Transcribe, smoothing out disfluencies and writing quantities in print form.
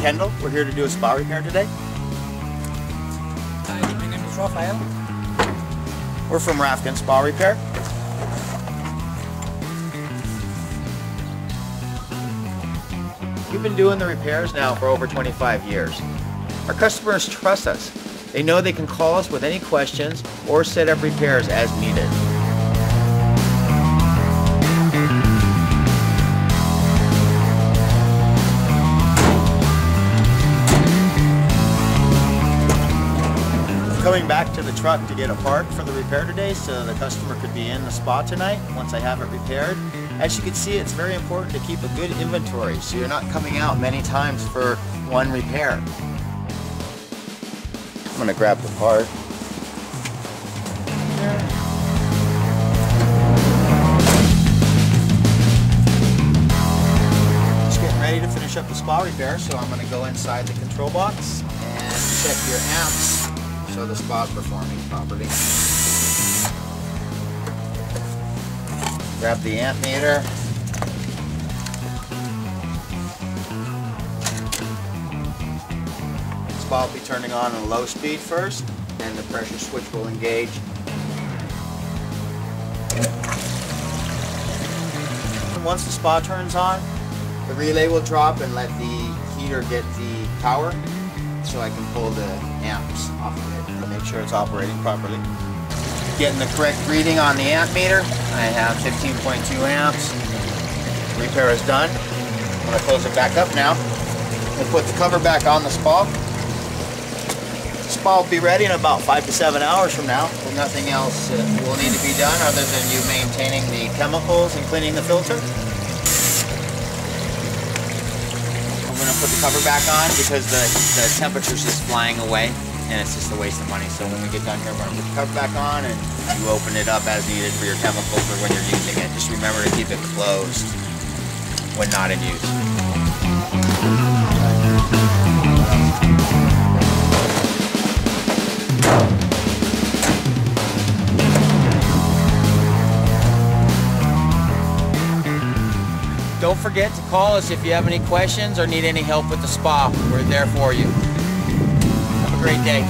Kendal. We're here to do a spa repair today. Hi, my name is Rafael. We're from Rafken Spa Repair. We've been doing the repairs now for over 25 years. Our customers trust us. They know they can call us with any questions or set up repairs as needed. Coming back to the truck to get a part for the repair today so the customer could be in the spa tonight once I have it repaired. As you can see, it's very important to keep a good inventory so you're not coming out many times for one repair. I'm going to grab the part. Just getting ready to finish up the spa repair, so I'm going to go inside the control box and check your amps so the spa is performing properly. Grab the amp meter. Spa will be turning on low speed first, and the pressure switch will engage. And once the spa turns on, the relay will drop and let the heater get the power so I can pull the amps off of it and make sure it's operating properly. Getting the correct reading on the amp meter. I have 15.2 amps. Repair is done. I'm going to close it back up now and put the cover back on the spa. The spa will be ready in about 5 to 7 hours from now. Well, nothing else will need to be done other than you maintaining the chemicals and cleaning the filter. I'm going to put the cover back on because the temperature's just flying away. And it's just a waste of money. So when we get done here, we're going to put the cover back on and you open it up as needed for your chemicals or when you're using it. Just remember to keep it closed when not in use. Don't forget to call us if you have any questions or need any help with the spa. We're there for you. Have a great day.